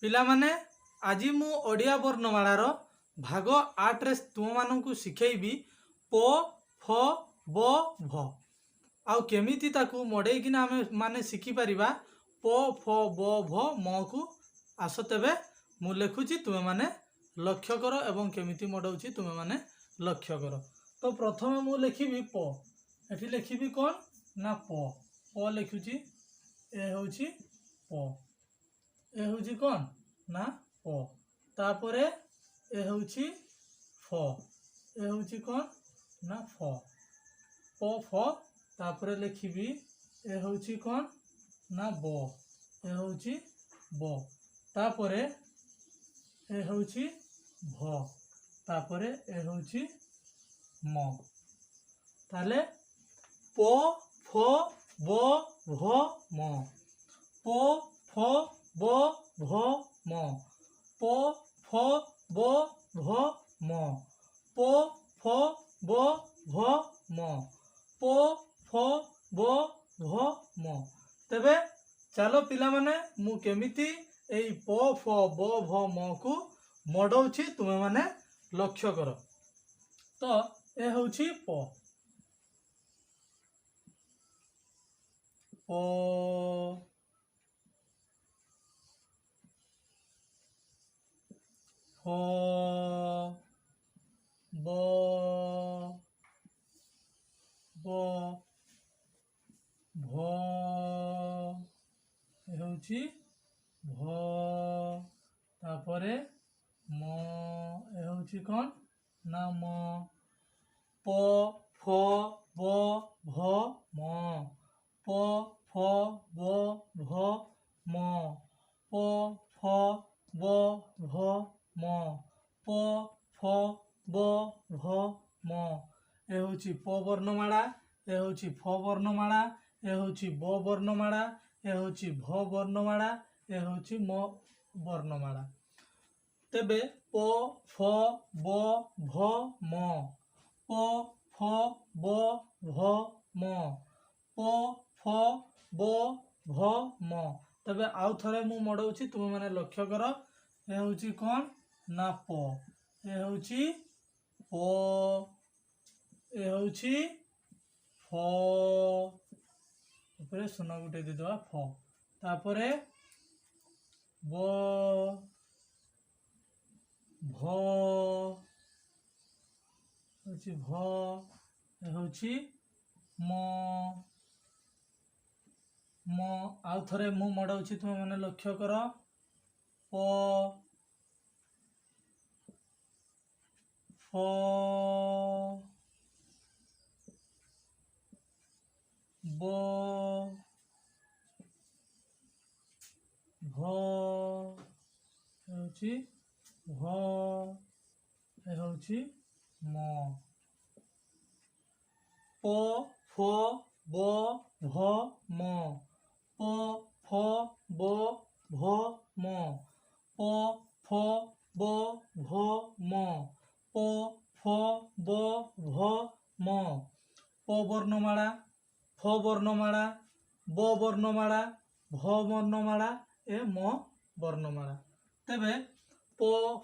ପିଲାମାନେ ଆଜି ମୁଁ ଓଡ଼ିଆ ବର୍ଣ୍ଣମାଳାର ଭାଗ 8ରେ ତୁମମାନଙ୍କୁ ଶିଖେଇବି ପ ଫ ବ ଭ ଆଉ କେମିତି ତାକୁ ମଡ଼େଇକିନା ଆମେ ମାନେ ଶିଖିପାରିବା ପ ଫ ବ ଭ ମକୁ। ଆସ ତେବେ ମୁଁ ଲେଖୁଛି ତୁମେମାନେ ଲକ୍ଷ୍ୟ କର ଏବଂ କେମିତି ମଡ଼ଉଛି ତୁମେମାନେ ଲକ୍ଷ୍ୟ କର। ତ ପ୍ରଥମେ ମୁଁ ଲେଖିବି ପ, ଏଠି ଲେଖିବି କ'ଣ ନା ପ ଲେଖୁଛି, ଏ ହେଉଛି ପ, ଏ ହେଉଛି କ'ଣ ନା ପ, ତାପରେ ଏ ହେଉଛି ଫ, ଏ ହେଉଛି କ'ଣ ନା ଫ, ପ ଫ, ତାପରେ ଲେଖିବି ଏ ହେଉଛି କ'ଣ ନା ବ, ଏ ହେଉଛି ବ, ତାପରେ ଏ ହେଉଛି ଭ, ତାପରେ ଏ ହେଉଛି ମ। ତାହେଲେ ପ ଫ ବ ଭ ମ, ପ ଫ ବ ଭ ମ, ପ ଫ ବ ଭ ମ, ପ ଫ ବ ଭ ମ, ପ ଫ ବ ଭ ମ। ତେବେ ଚାଲ ପିଲାମାନେ ମୁଁ କେମିତି ଏଇ ପ ଫ ବ ଭ ମକୁ ମଡ଼ଉଛି ତୁମେମାନେ ଲକ୍ଷ୍ୟ କର। ତ ଏ ହେଉଛି ପ, ପ ଫ ବ ବ ଭ, ଏ ହେଉଛି ଭ, ତାପରେ ମ, ଏ ହେଉଛି କ'ଣ ନା ମ, ପ ଫ ବ ଭ ମ, ପ ଫ ବ ଭ ମ, ପ ଫ ବ ଭ ମ, ପ ଫ ବ ଭ ମ। ଏ ହେଉଛି ପ ବର୍ଣ୍ଣମାଳା, ଏ ହେଉଛି ଫ ବର୍ଣ୍ଣମାଳା, ଏ ହେଉଛି ବ ବର୍ଣ୍ଣମାଳା, ଏ ହେଉଛି ଭ ବର୍ଣ୍ଣମାଳା, ଏ ହେଉଛି ମ ବର୍ଣ୍ଣମାଳା। ତେବେ ପ ଫ ବ ଭ ମ, ପ ଫ ବ ଭ ମ, ପ ଫ ବ ଭ ମ। ତେବେ ଆଉ ଥରେ ମୁଁ ମଡ଼ଉଛି ତୁମେମାନେ ଲକ୍ଷ୍ୟ କର। ଏ ହେଉଛି କ'ଣ ନା ପ, ଏ ହେଉଛି ପ, ଏ ହେଉଛି ଫ, ଉପରେ ଶୂନ ଗୋଟେ ଦେଇଦେବା ଫ, ତାପରେ ବ ଭ, ହେଉଛି ଭ, ଏ ହେଉଛି ମ, ମ। ଆଉ ଥରେ ମୁଁ ମଡ଼ଉଛି ତୁମେମାନେ ଲକ୍ଷ୍ୟ କର। ପ ଫ ବ ଭ, ହେଉଛି ଭ, ଏ ହେଉଛି ମ, ପ ଫ ବ ଭ ମ, ପ ଫ ବ ଭ ମ, ପ ଫ ବ ଭ ମ, ପ ଫ ବ ଭ ମ। ପ ବର୍ଣ୍ଣମାଳା, ଫ ବର୍ଣ୍ଣମାଳା, ବ ବର୍ଣ୍ଣମାଳା, ଭ ବର୍ଣ୍ଣମାଳା, ଏ ମ ବର୍ଣ୍ଣମାଳା। ତେବେ ପ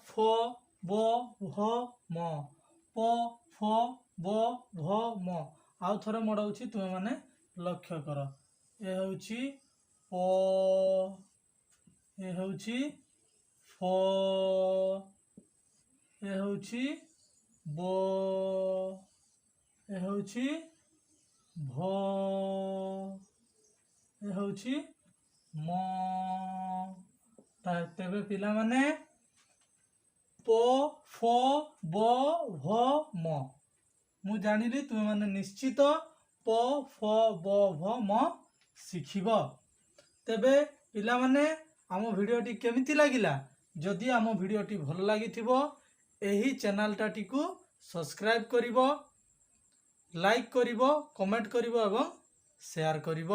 ଫ ବ ଭ ମ, ପ ଫ ବ ଭ ମ। ଆଉ ଥରେ ମଡ଼ଉଛି ତୁମେମାନେ ଲକ୍ଷ୍ୟ କର। ଏ ହେଉଛି ପ, ଏ ହେଉଛି ଫ, ଏ ହେଉଛି ବ, ଏ ହେଉଛି ଭ, ଏ ହେଉଛି ମ। ତେବେ ପିଲାମାନେ ପ ଫ ବ ଭ ମ, ମୁଁ ଜାଣିଲି ତୁମେମାନେ ନିଶ୍ଚିତ ପ ଫ ବ ଭ ମ ଶିଖିବ। ତେବେ ପିଲାମାନେ ଆମ ଭିଡ଼ିଓଟି କେମିତି ଲାଗିଲା? ଯଦି ଆମ ଭିଡ଼ିଓଟି ଭଲ ଲାଗିଥିବ ଏହି ଚ୍ୟାନେଲଟାଟିକୁ ସବସ୍କ୍ରାଇବ୍ କରିବ, ଲାଇକ୍ କରିବ, କମେଣ୍ଟ କରିବ ଏବଂ ସେୟାର କରିବ।